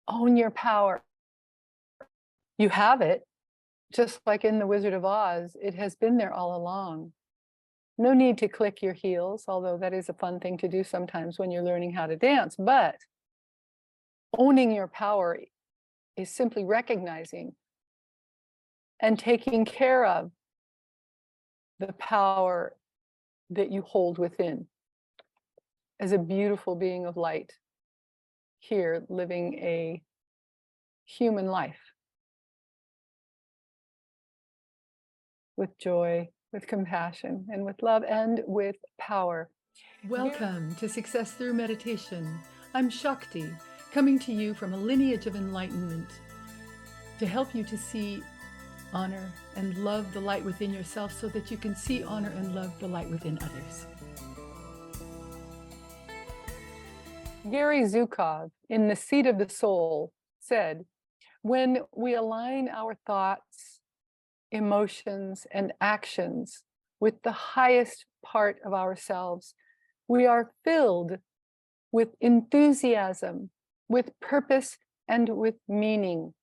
Own your power. You have it, just like in The Wizard of Oz. It has been there all along. No need to click your heels, although that is a fun thing to do sometimes when you're learning how to dance. But owning your power is simply recognizing and taking care of the power that you hold within as a beautiful being of light here, living a human life with joy, with compassion, and with love, and with power. Welcome to Success Through Meditation. I'm Shakti, coming to you from a lineage of enlightenment to help you to see, honor, and love the light within yourself so that you can see, honor, and love the light within others. Gary Zukov, in The Seat of the Soul, said, when we align our thoughts, emotions, and actions with the highest part of ourselves, we are filled with enthusiasm, with purpose, and with meaning.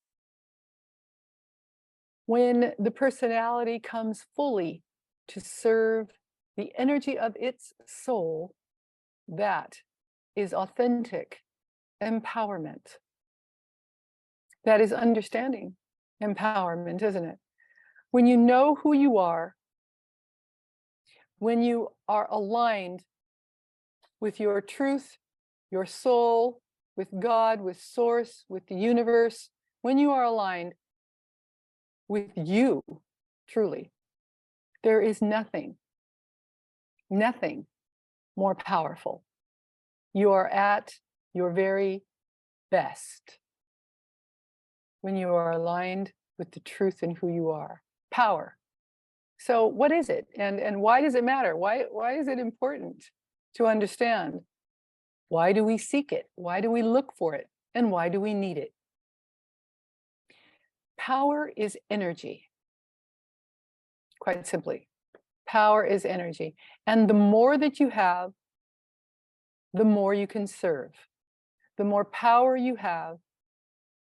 When the personality comes fully to serve the energy of its soul, that is authentic empowerment. That is understanding empowerment, isn't it? When you know who you are, when you are aligned with your truth, your soul, with God, with Source, with the universe, when you are aligned with you, truly, there is nothing more powerful. You are at your very best when you are aligned with the truth in who you are. Power. So what is it? And why does it matter? Why is it important to understand? Why do we seek it? Why do we look for it? And why do we need it? Power is energy. Quite simply, power is energy. And the more that you have, the more you can serve. The more power you have,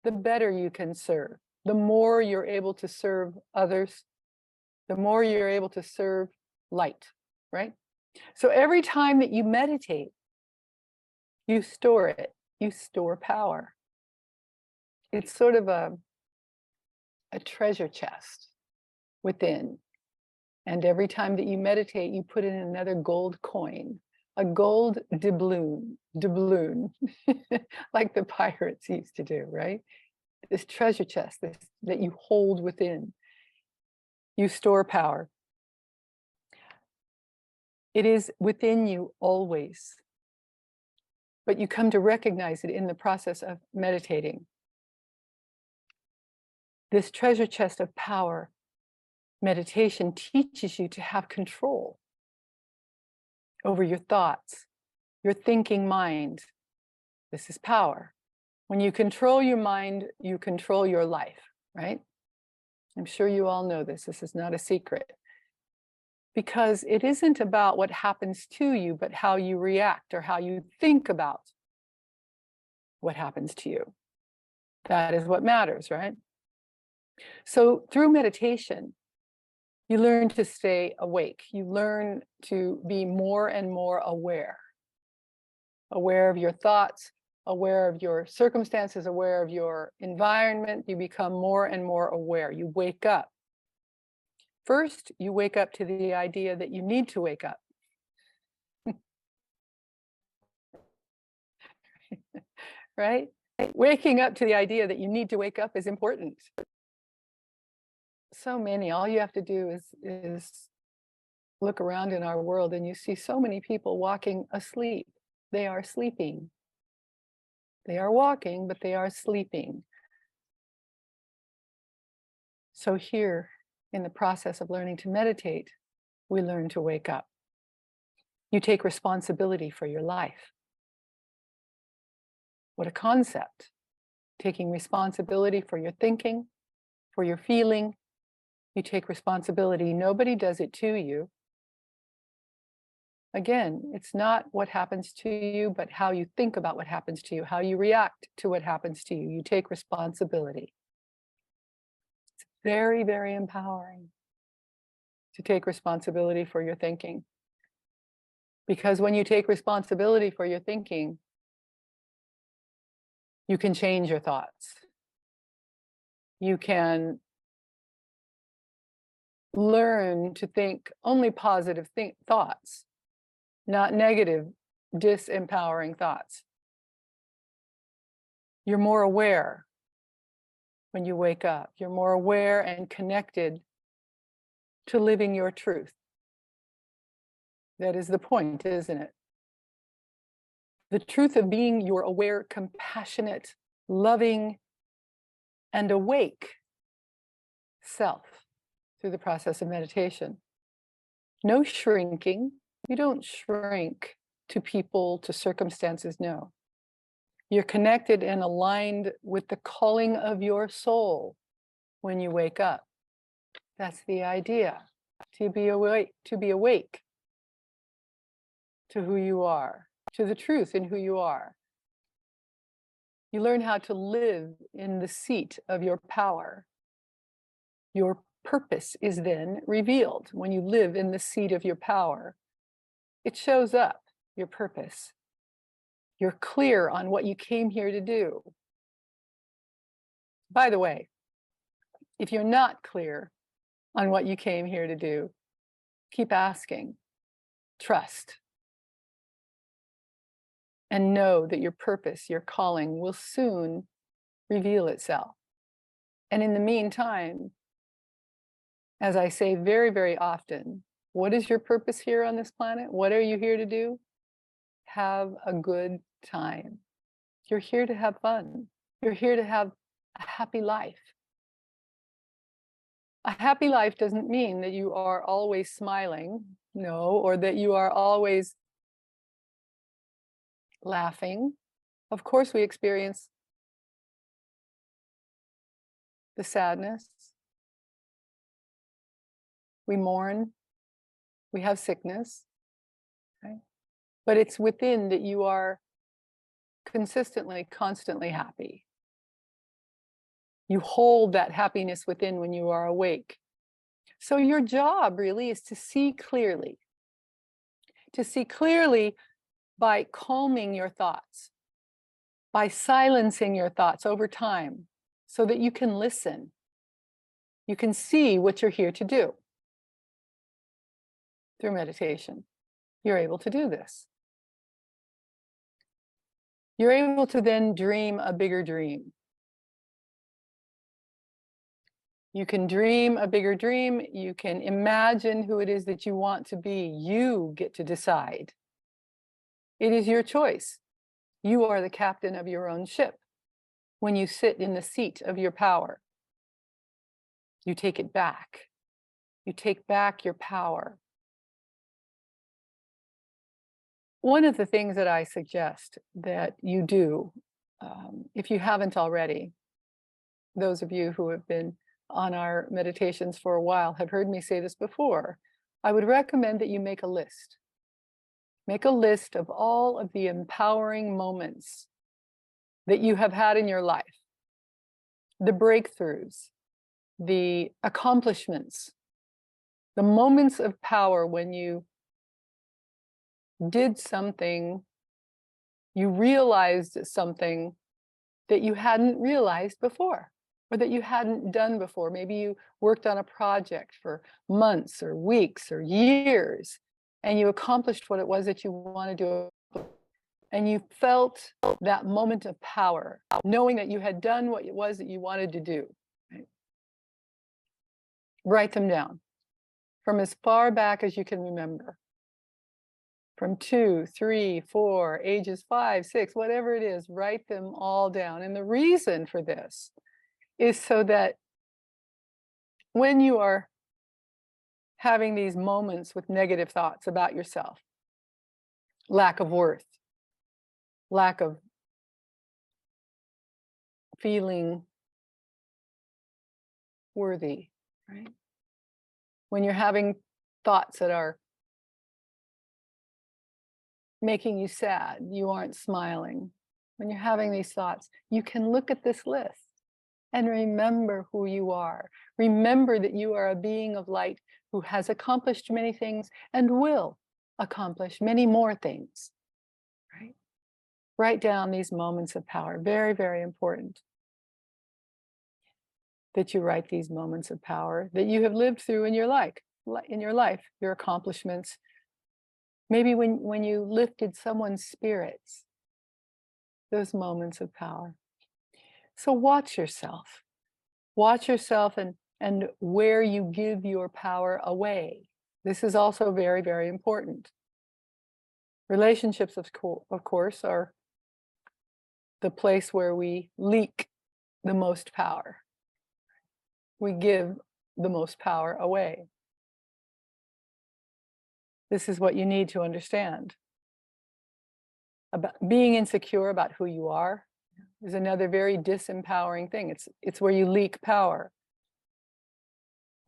the better you can serve. The more you're able to serve others, the more you're able to serve light, right? So every time that you meditate, you store it, you store power. It's sort of a treasure chest within. And every time that you meditate, you put in another gold coin, a gold doubloon, like the pirates used to do, right? This treasure chest that you hold within. You store power. It is within you always. But you come to recognize it in the process of meditating. This treasure chest of power, meditation teaches you to have control over your thoughts, your thinking mind. This is power. When you control your mind, you control your life, right? I'm sure you all know this. This is not a secret. Because it isn't about what happens to you, but how you react or how you think about what happens to you. That is what matters, right? So through meditation, you learn to stay awake. You learn to be more and more aware of your thoughts, aware of your circumstances, aware of your environment. You become more and more aware. You wake up. First, you wake up to the idea that you need to wake up. Right? Waking up to the idea that you need to wake up is important. So many, all you have to do is look around in our world and you see so many people walking asleep. They are sleeping. They are walking, but they are sleeping. So here, in the process of learning to meditate, we learn to wake up. You take responsibility for your life. What a concept. Taking responsibility for your thinking, for your feeling. You take responsibility. Nobody does it to you. Again, it's not what happens to you, but how you think about what happens to you, how you react to what happens to you. You take responsibility. It's very, very empowering to take responsibility for your thinking. Because when you take responsibility for your thinking, you can change your thoughts. You can learn to think only positive thoughts, not negative, disempowering thoughts. You're more aware when you wake up. You're more aware and connected to living your truth. That is the point, isn't it? The truth of being your aware, compassionate, loving, and awake self through the process of meditation. No shrinking. You don't shrink to people, to circumstances, no. You're connected and aligned with the calling of your soul when you wake up. That's the idea, to be awake, to who you are, to the truth in who you are. You learn how to live in the seat of your power. Your purpose is then revealed when you live in the seat of your power. It shows up, your purpose. You're clear on what you came here to do. By the way, if you're not clear on what you came here to do, keep asking, trust, and know that your purpose, your calling will soon reveal itself. And in the meantime, as I say very, very often, what is your purpose here on this planet? What are you here to do? Have a good time. You're here to have fun. You're here to have a happy life. A happy life doesn't mean that you are always smiling, no, or that you are always laughing. Of course, we experience the sadness. We mourn. We have sickness. Right? But it's within that you are consistently, constantly happy. You hold that happiness within when you are awake. So your job really is to see clearly. To see clearly by calming your thoughts, by silencing your thoughts over time, so that you can listen. You can see what you're here to do. Through meditation, you're able to do this. You're able to then dream a bigger dream. You can dream a bigger dream. You can imagine who it is that you want to be. You get to decide. It is your choice. You are the captain of your own ship. When you sit in the seat of your power, you take it back. You take back your power. One of the things that I suggest that you do, if you haven't already, those of you who have been on our meditations for a while have heard me say this before, I would recommend that you make a list. Make a list of all of the empowering moments that you have had in your life, the breakthroughs, the accomplishments, the moments of power when you did something, you realized something that you hadn't realized before, or that you hadn't done before. Maybe you worked on a project for months or weeks or years, and you accomplished what it was that you wanted to, and you felt that moment of power, knowing that you had done what it was that you wanted to do. Right? Write them down from as far back as you can remember. From 2, 3, 4, ages 5, 6, whatever it is, write them all down. And the reason for this is so that when you are having these moments with negative thoughts about yourself, lack of worth, lack of feeling worthy, right? When you're having thoughts that are making you sad, you aren't smiling, when you're having these thoughts, you can look at this list and remember who you are. Remember that you are a being of light who has accomplished many things and will accomplish many more things, right? Write down these moments of power. Very, very important that you write these moments of power that you have lived through in your life, your accomplishments. Maybe when you lifted someone's spirits, those moments of power. So watch yourself. Watch yourself and where you give your power away. This is also very, very important. Relationships, of course, are the place where we leak the most power. We give the most power away. This is what you need to understand. About being insecure about who you are is another very disempowering thing. It's where you leak power.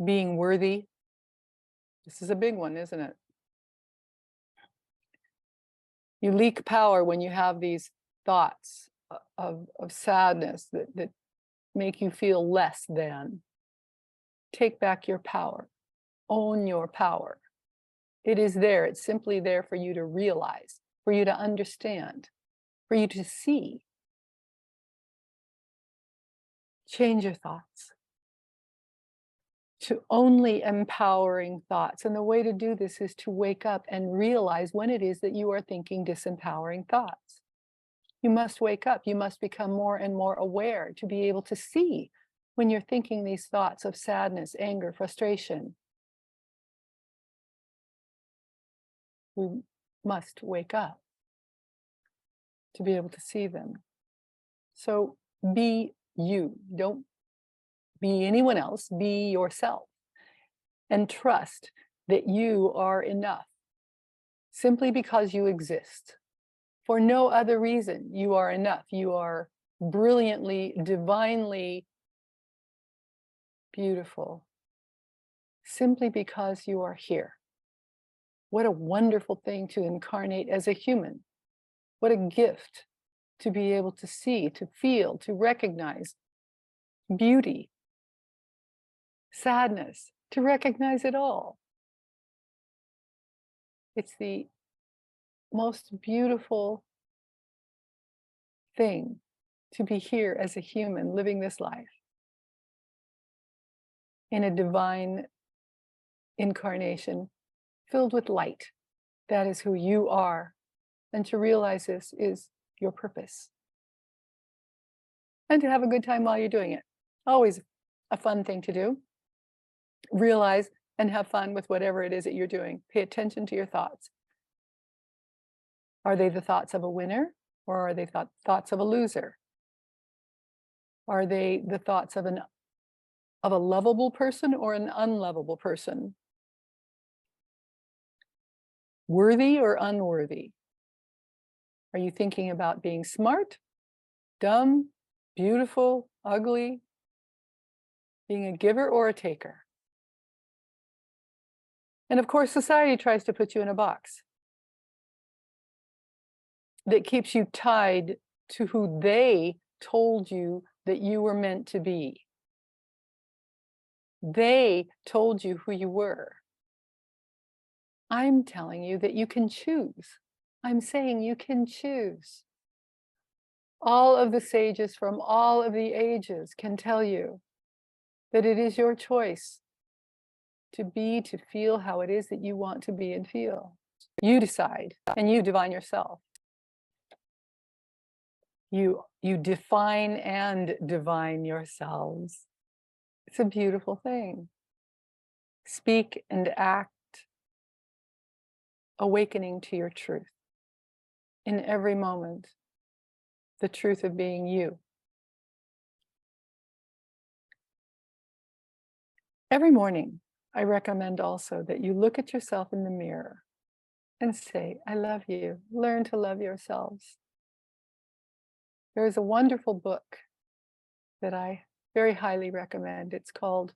Being worthy, this is a big one, isn't it? You leak power when you have these thoughts of sadness that make you feel less than. Take back your power. Own your power. It is there. It's simply there for you to realize, for you to understand, for you to see. Change your thoughts to only empowering thoughts. And the way to do this is to wake up and realize when it is that you are thinking disempowering thoughts. You must wake up. You must become more and more aware to be able to see when you're thinking these thoughts of sadness, anger, frustration. We must wake up to be able to see them. So be you. Don't be anyone else. Be yourself. And trust that you are enough simply because you exist. For no other reason, you are enough. You are brilliantly, divinely beautiful, simply because you are here. What a wonderful thing to incarnate as a human. What a gift to be able to see, to feel, to recognize beauty, sadness, to recognize it all. It's the most beautiful thing to be here as a human living this life in a divine incarnation filled with light. That is who you are. And to realize this is your purpose. And to have a good time while you're doing it. Always a fun thing to do. Realize and have fun with whatever it is that you're doing. Pay attention to your thoughts. Are they the thoughts of a winner, or are they thoughts of a loser? Are they the thoughts of a lovable person or an unlovable person? Worthy or unworthy? Are you thinking about being smart, dumb, beautiful, ugly, being a giver or a taker? And of course, society tries to put you in a box that keeps you tied to who they told you that you were meant to be. They told you who you were. I'm telling you that you can choose. I'm saying you can choose. All of the sages from all of the ages can tell you that it is your choice to be, to feel how it is that you want to be and feel. You decide, and you divine yourself. You define and divine yourselves. It's a beautiful thing. Speak and act, awakening to your truth in every moment, the truth of being you. Every morning, I recommend also that you look at yourself in the mirror and say, I love you. Learn to love yourselves. There is a wonderful book that I very highly recommend. It's called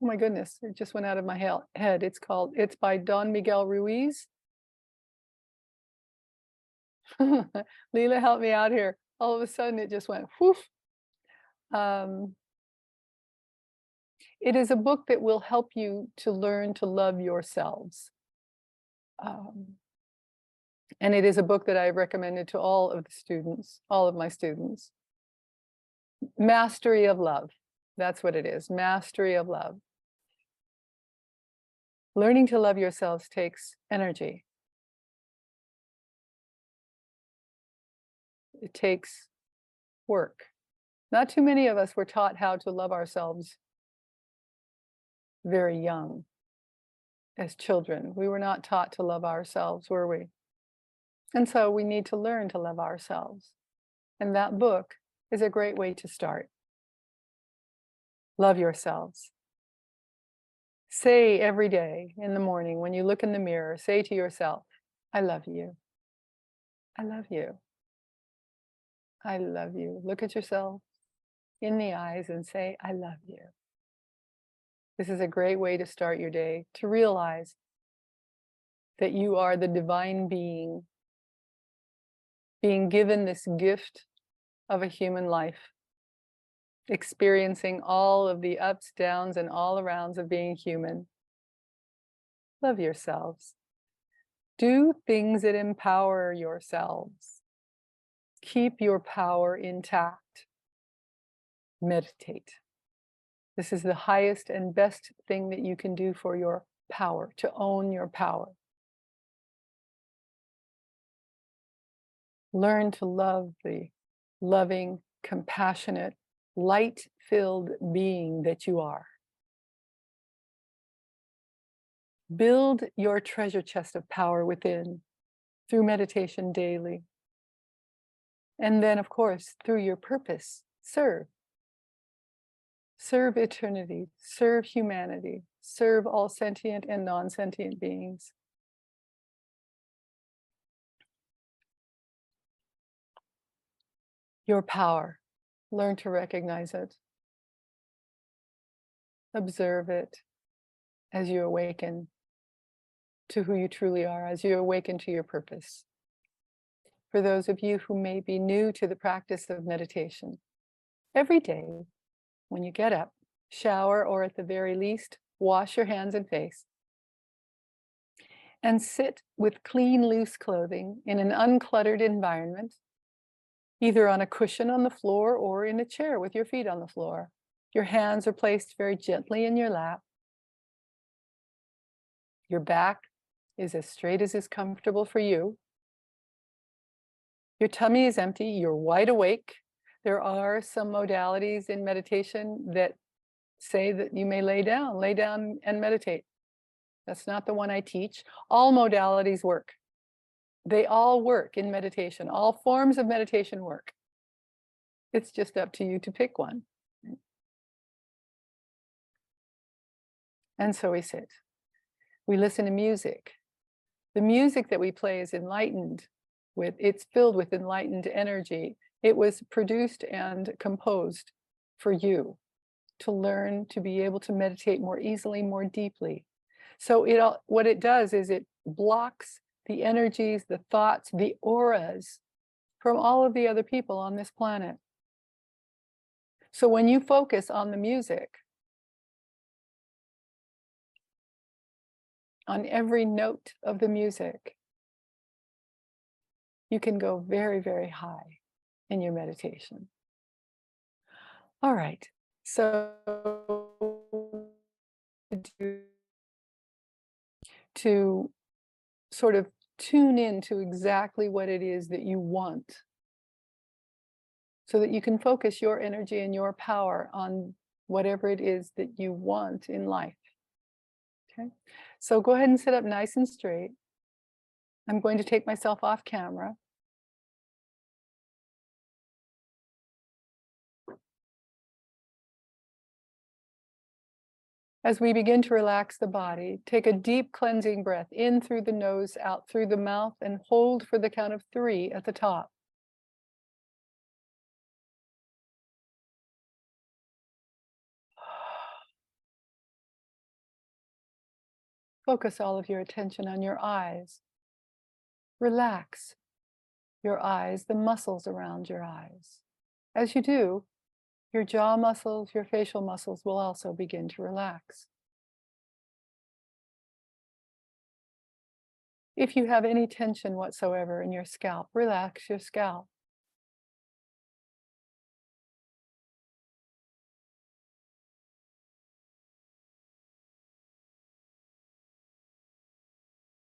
Oh my goodness, it just went out of my head. It's by Don Miguel Ruiz. Leela, help me out here. All of a sudden it just went whoof. Um, it is a book that will help you to learn to love yourselves. And it is a book that I recommended to all of the students, all of my students. Mastery of Love. That's what it is. Mastery of Love. Learning to love yourselves takes energy. It takes work. Not too many of us were taught how to love ourselves very young. As children, we were not taught to love ourselves, were we? And so we need to learn to love ourselves. And that book is a great way to start. Love yourselves. Say every day in the morning when you look in the mirror, say to yourself, I love you. I love you. I love you. Look at yourself in the eyes and say, I love you. This is a great way to start your day, to realize that you are the divine being given this gift of a human life, experiencing all of the ups, downs, and all arounds of being human. Love yourselves. Do things that empower yourselves. Keep your power intact. Meditate. This is the highest and best thing that you can do for your power, to own your power. Learn to love the loving, compassionate, light-filled being that you are. Build your treasure chest of power within through meditation daily. And then, of course, through your purpose, serve. Serve eternity, serve humanity, serve all sentient and non-sentient beings. Your power, learn to recognize it. Observe it as you awaken to who you truly are, as you awaken to your purpose. For those of you who may be new to the practice of meditation, every day when you get up, shower, or at the very least, wash your hands and face, and sit with clean, loose clothing in an uncluttered environment, either on a cushion on the floor or in a chair with your feet on the floor. Your hands are placed very gently in your lap. Your back is as straight as is comfortable for you. Your tummy is empty. You're wide awake. There are some modalities in meditation that say that you may lay down and meditate. That's not the one I teach. All modalities work. They all work in meditation. All forms of meditation work. It's just up to you to pick one. And so we sit. We listen to music. The music that we play is enlightened. It's filled with enlightened energy. It was produced and composed for you to learn to be able to meditate more easily, more deeply. So what it does is it blocks the energies, the thoughts, the auras from all of the other people on this planet. So when you focus on the music, on every note of the music, you can go very, very high in your meditation. All right, so to sort of tune in to exactly what it is that you want, so that you can focus your energy and your power on whatever it is that you want in life. Okay, so go ahead and sit up nice and straight. I'm going to take myself off camera. As we begin to relax the body, take a deep cleansing breath in through the nose, out through the mouth, and hold for the count of 3 at the top. Focus all of your attention on your eyes. Relax your eyes, the muscles around your eyes. As you do, your jaw muscles, your facial muscles will also begin to relax. If you have any tension whatsoever in your scalp, relax your scalp.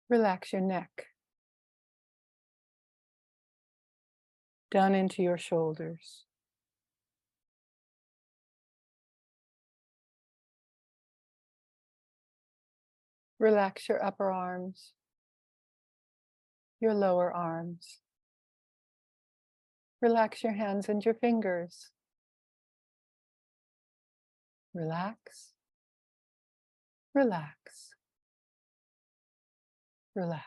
Relax your neck. Down into your shoulders. Relax your upper arms, your lower arms. Relax your hands and your fingers. Relax, relax, relax.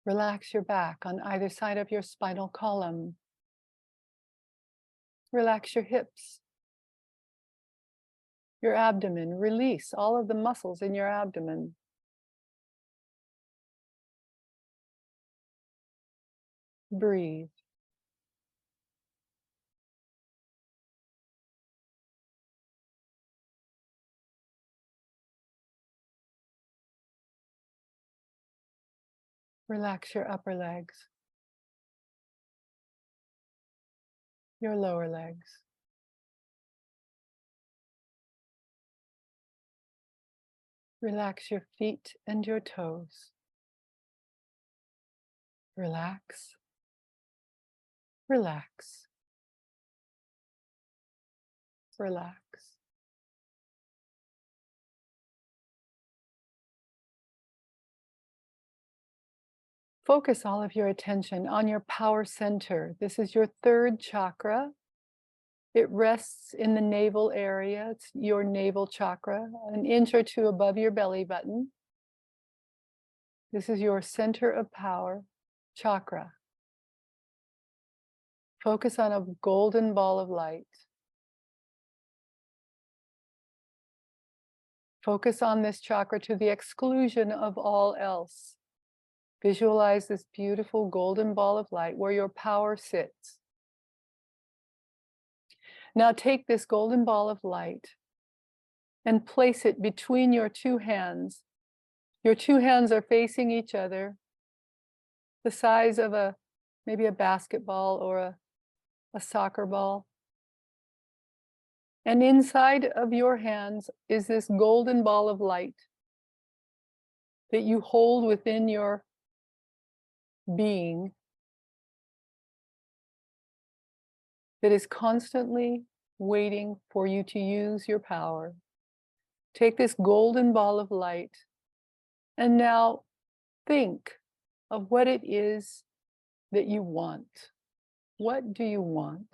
Relax your back on either side of your spinal column. Relax your hips, your abdomen. Release all of the muscles in your abdomen. Breathe. Relax your upper legs, your lower legs. Relax your feet and your toes. Relax, relax, relax. Focus all of your attention on your power center. This is your third chakra. It rests in the navel area. It's your navel chakra, an inch or two above your belly button. This is your center of power chakra. Focus on a golden ball of light. Focus on this chakra to the exclusion of all else. Visualize this beautiful golden ball of light where your power sits. Now take this golden ball of light and place it between your two hands. Your two hands are facing each other, the size of maybe a basketball or a soccer ball. And inside of your hands is this golden ball of light that you hold within your being, that is constantly waiting for you to use your power. Take this golden ball of light and now think of what it is that you want. What do you want?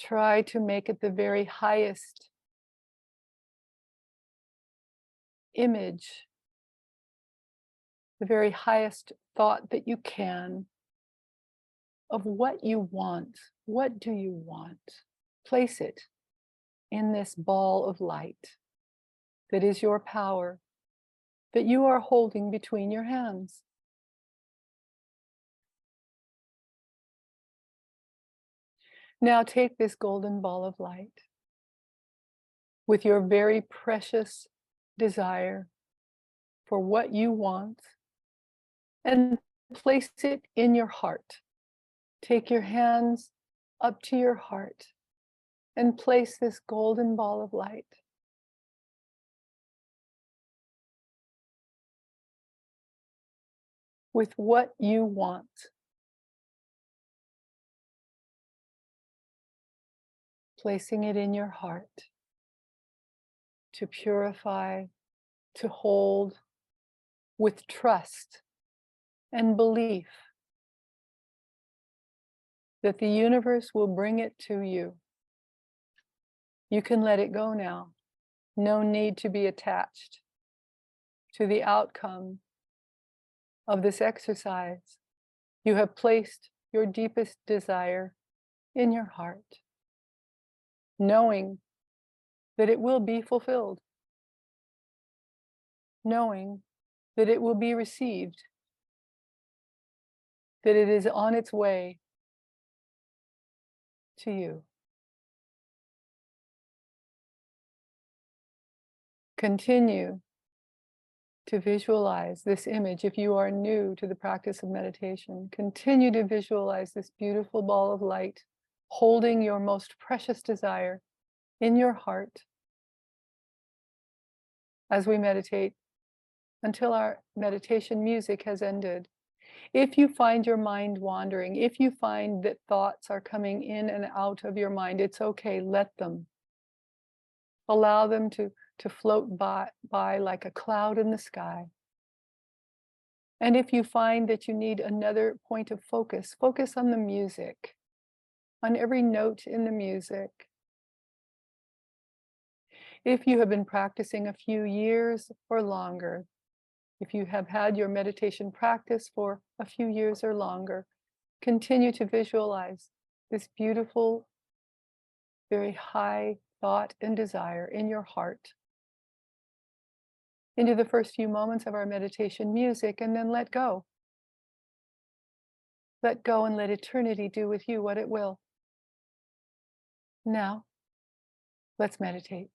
Try to make it the very highest image, the very highest thought that you can of what you want. What do you want? Place it in this ball of light that is your power, that you are holding between your hands. Now take this golden ball of light with your very precious desire for what you want and place it in your heart. Take your hands up to your heart and place this golden ball of light. With what you want. Placing it in your heart to purify, to hold with trust and belief that the universe will bring it to you. You can let it go now. No need to be attached to the outcome of this exercise. You have placed your deepest desire in your heart, knowing that it will be fulfilled, knowing that it will be received, that it is on its way to you. Continue to visualize this image. If you are new to the practice of meditation, continue to visualize this beautiful ball of light holding your most precious desire in your heart as we meditate until our meditation music has ended. If you find your mind wandering, if you find that thoughts are coming in and out of your mind, it's okay, let them. Allow them to float by like a cloud in the sky. And if you find that you need another point of focus, focus on the music, on every note in the music. If you have been practicing a few years or longer, if you have had your meditation practice for a few years or longer, continue to visualize this beautiful, very high thought and desire in your heart into the first few moments of our meditation music, and then let go. Let go and let eternity do with you what it will. Now, let's meditate.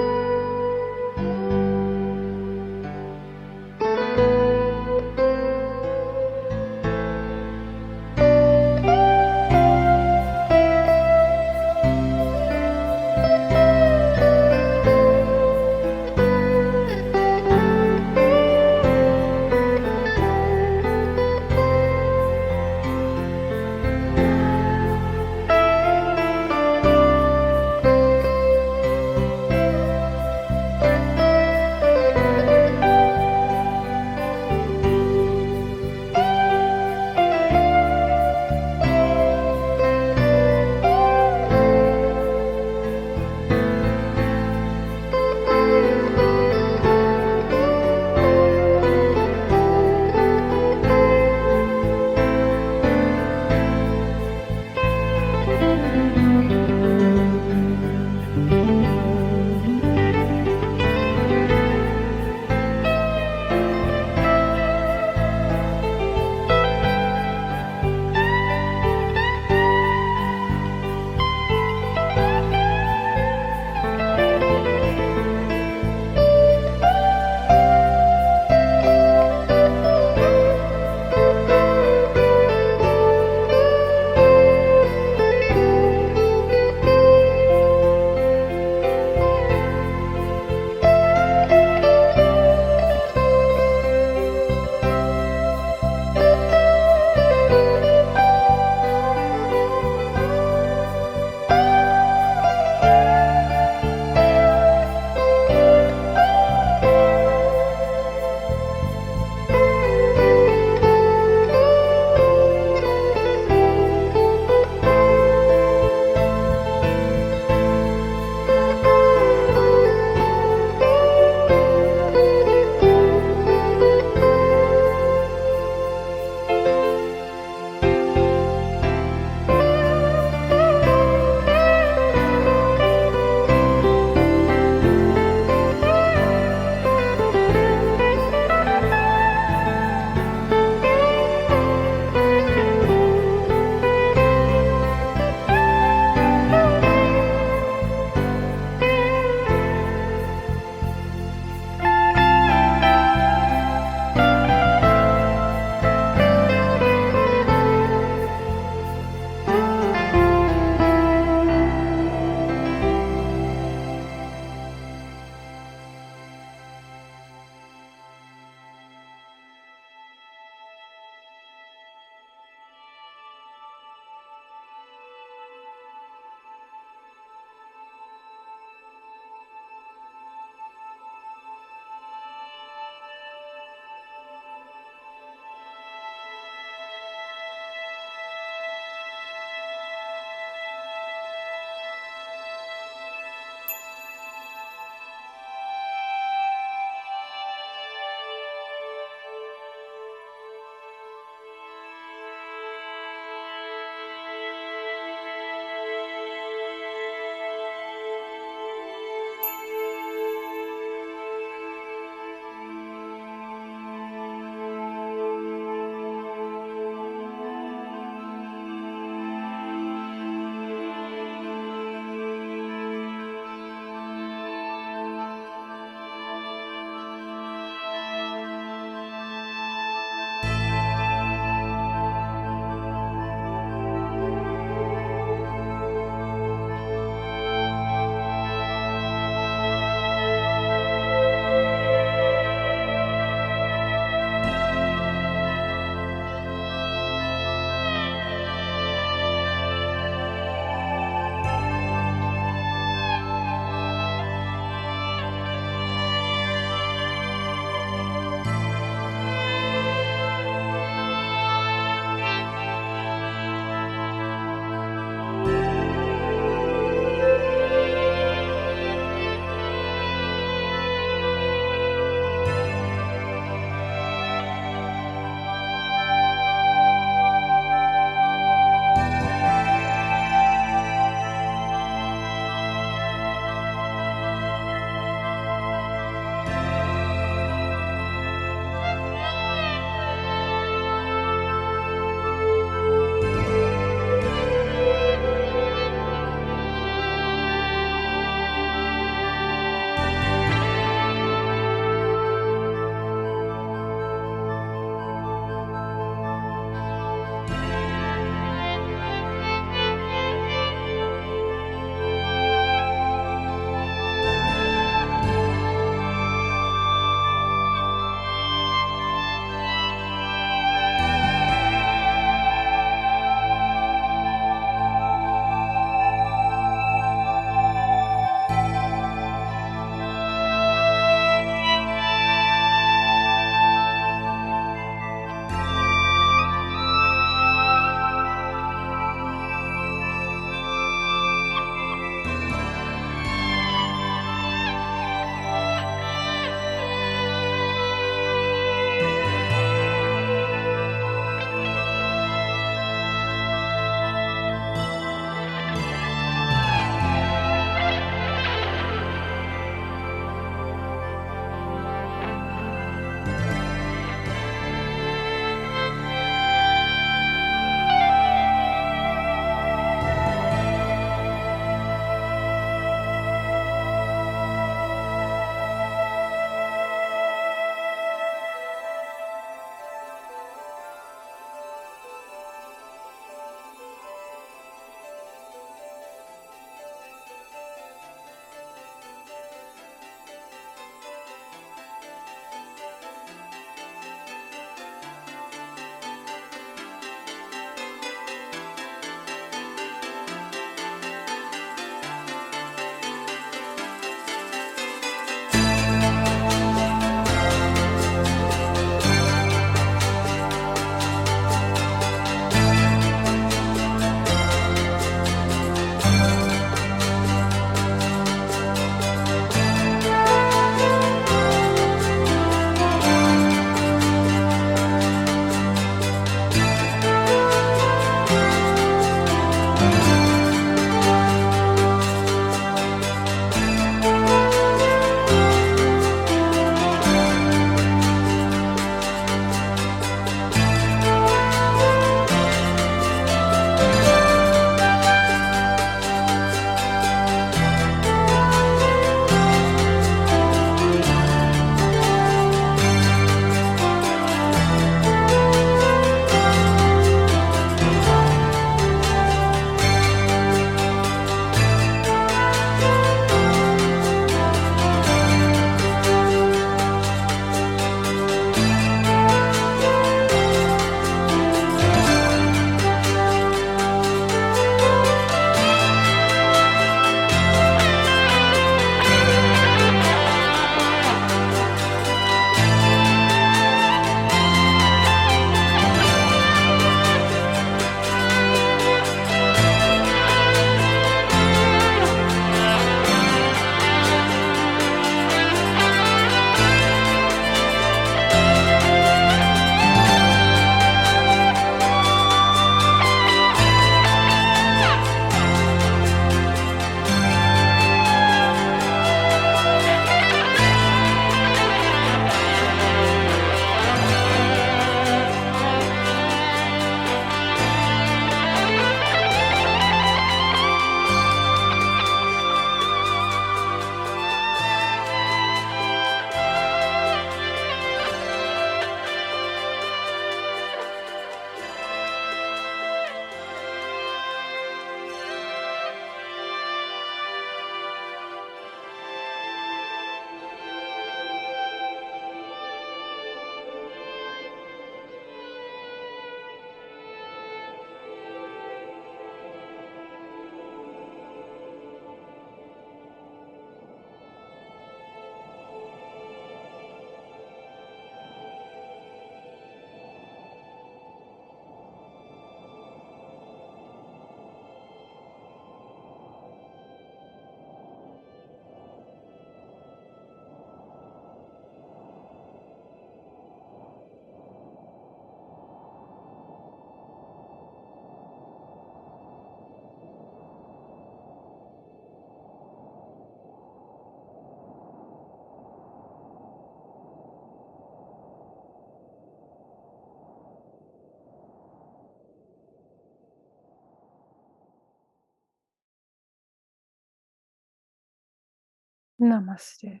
Namaste.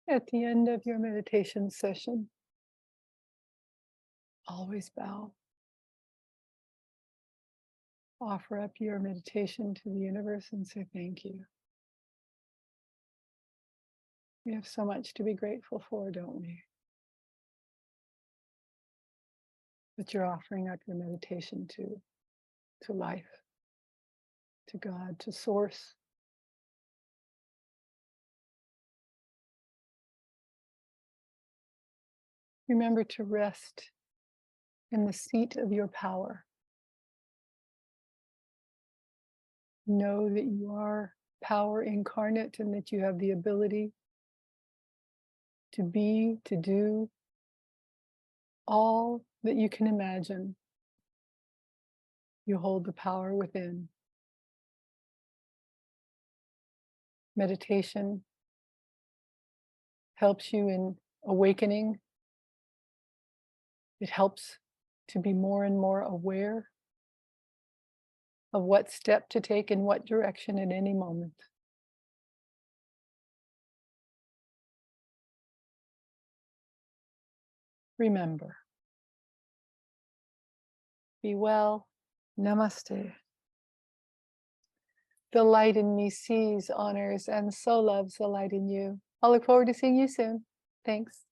At the end of your meditation session, always bow. Offer up your meditation to the universe and say thank you. We have so much to be grateful for, don't we? That you're offering up your meditation to life, to God, to Source. Remember to rest in the seat of your power. Know that you are power incarnate and that you have the ability to be, to do all that you can imagine. You hold the power within. Meditation helps you in awakening. It helps to be more and more aware of what step to take in what direction at any moment. Remember, be well. Namaste. The light in me sees, honors, and so loves the light in you. I'll look forward to seeing you soon. Thanks.